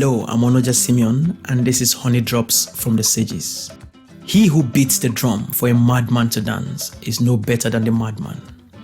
Hello, I'm Onoja Simeon, and this is Honey Drops from the Sages. He who beats the drum for a madman to dance is no better than the madman.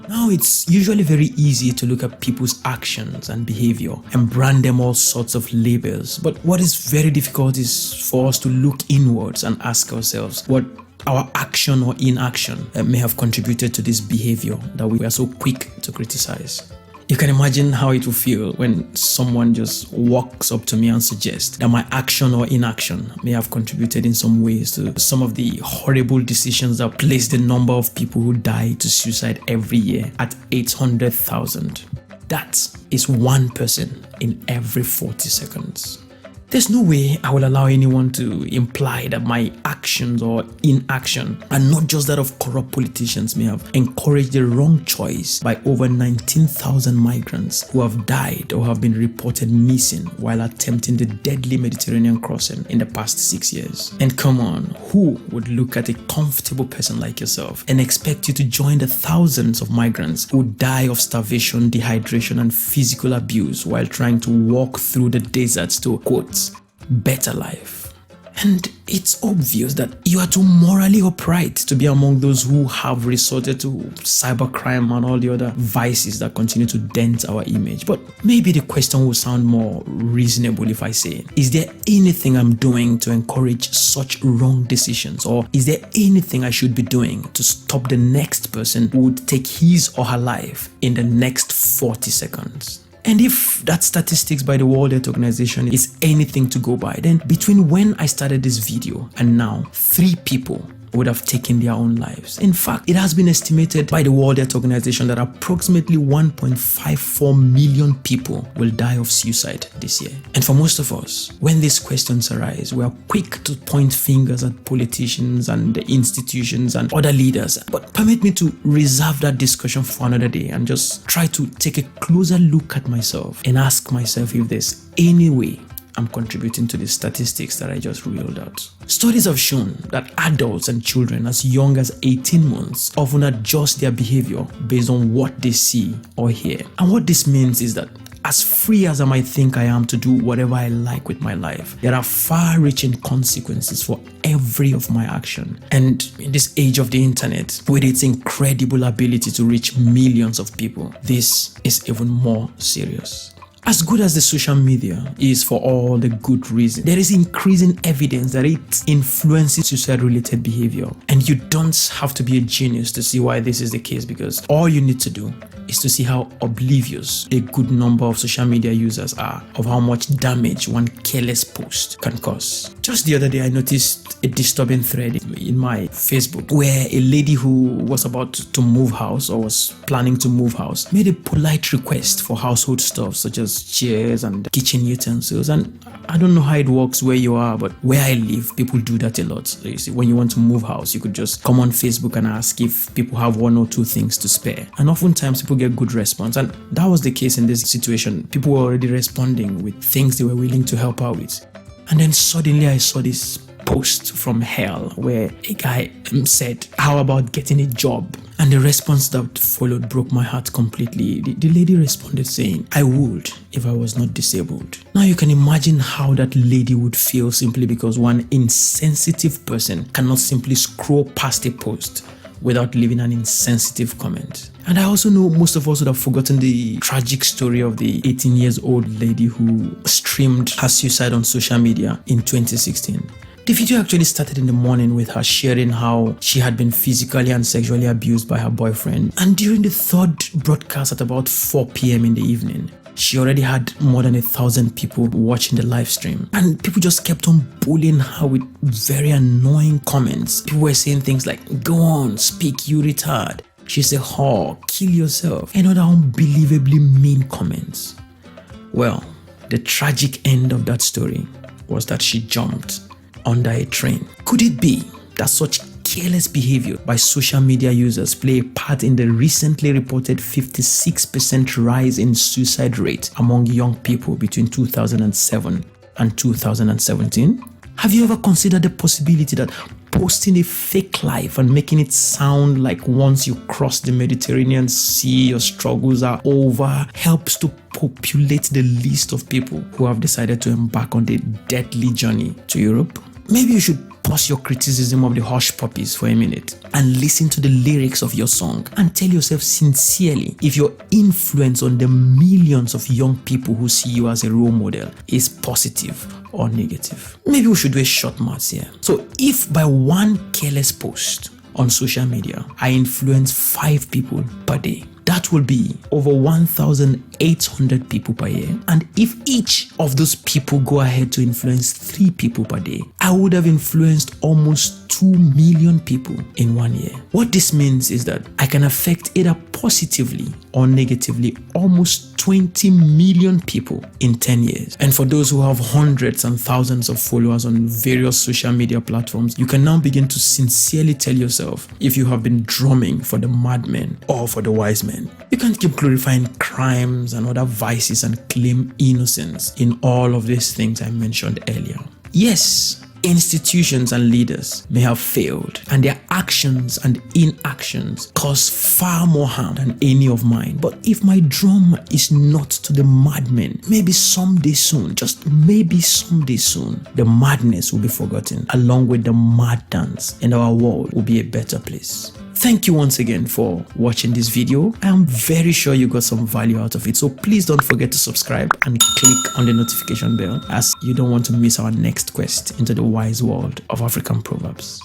Now, it's usually very easy to look at people's actions and behavior and brand them all sorts of labels. But what is very difficult is for us to look inwards and ask ourselves what our action or inaction may have contributed to this behavior that we are so quick to criticize. You can imagine how it will feel when someone just walks up to me and suggests that my action or inaction may have contributed in some ways to some of the horrible decisions that place the number of people who die to suicide every year at 800,000. That is one person in every 40 seconds. There's no way I will allow anyone to imply that my actions or inaction, and not just that of corrupt politicians, may have encouraged the wrong choice by over 19,000 migrants who have died or have been reported missing while attempting the deadly Mediterranean crossing in the past 6 years. And come on, who would look at a comfortable person like yourself and expect you to join the thousands of migrants who die of starvation, dehydration, and physical abuse while trying to walk through the deserts to, quote, better life? And it's obvious that you are too morally upright to be among those who have resorted to cybercrime and all the other vices that continue to dent our image. But maybe the question will sound more reasonable if I say, is there anything I'm doing to encourage such wrong decisions? Or is there anything I should be doing to stop the next person who would take his or her life in the next 40 seconds? And if that statistics by the World Health Organization is anything to go by, then between when I started this video and now, 3 people would have taken their own lives. In fact, it has been estimated by the World Health Organization that approximately 1.54 million people will die of suicide this year. And for most of us, when these questions arise, we are quick to point fingers at politicians and the institutions and other leaders. But permit me to reserve that discussion for another day and just try to take a closer look at myself and ask myself if there's any way I'm contributing to the statistics that I just reeled out. Studies have shown that adults and children as young as 18 months often adjust their behavior based on what they see or hear. And what this means is that as free as I might think I am to do whatever I like with my life, there are far-reaching consequences for every of my action. And in this age of the internet, with its incredible ability to reach millions of people, this is even more serious. As good as the social media is for all the good reasons, there is increasing evidence that it influences suicide-related behavior. And you don't have to be a genius to see why this is the case, because all you need to do is to see how oblivious a good number of social media users are of how much damage one careless post can cause. Just the other day, I noticed a disturbing thread in my Facebook where a lady who was about to move house or was planning to move house made a polite request for household stuff such as chairs and kitchen utensils. And I don't know how it works where you are, but where I live, people do that a lot. So you see, when you want to move house, you could just come on Facebook and ask if people have 1 or 2 things to spare. And oftentimes people get good response. And that was the case in this situation. People were already responding with things they were willing to help out with. And then suddenly I saw this post from hell where a guy said, how about getting a job? And the response that followed broke my heart completely. The lady responded saying, I would if I was not disabled. Now you can imagine how that lady would feel simply because one insensitive person cannot simply scroll past a post without leaving an insensitive comment. And I also know most of us would have forgotten the tragic story of the 18-year-old lady who streamed her suicide on social media in 2016. The video actually started in the morning with her sharing how she had been physically and sexually abused by her boyfriend. And during the 3rd broadcast at about 4 p.m. in the evening, she already had more than 1,000 people watching the live stream. And people just kept on bullying her with very annoying comments. People were saying things like, go on, speak, you retard. She's a whore, kill yourself, and other unbelievably mean comments. Well, the tragic end of that story was that she jumped under a train. Could it be that such careless behavior by social media users play a part in the recently reported 56% rise in suicide rate among young people between 2007 and 2017? Have you ever considered the possibility that posting a fake life and making it sound like once you cross the Mediterranean Sea, your struggles are over, helps to populate the list of people who have decided to embark on the deadly journey to Europe. Maybe you should pause your criticism of the hush puppies for a minute and listen to the lyrics of your song and tell yourself sincerely if your influence on the millions of young people who see you as a role model is positive or negative. Maybe we should do a short maths here. So if by one careless post on social media, I influence 5 people per day, that will be over 1,800 people per year. And if each of those people go ahead to influence 3 people per day, I would have influenced almost 2 million people in 1 year. What this means is that I can affect either positively or negatively almost 20 million people in 10 years. And for those who have hundreds and thousands of followers on various social media platforms, you can now begin to sincerely tell yourself if you have been drumming for the madmen or for the wise men. You can't keep glorifying crimes and other vices and claim innocence in all of these things I mentioned earlier. Yes, institutions and leaders may have failed, and their actions and inactions cause far more harm than any of mine. But if my drum is not to the madmen, maybe someday soon, just maybe someday soon, the madness will be forgotten along with the mad dance, and our world will be a better place. Thank you once again for watching this video. I am very sure you got some value out of it. So please don't forget to subscribe and click on the notification bell, as you don't want to miss our next quest into the wise world of African proverbs.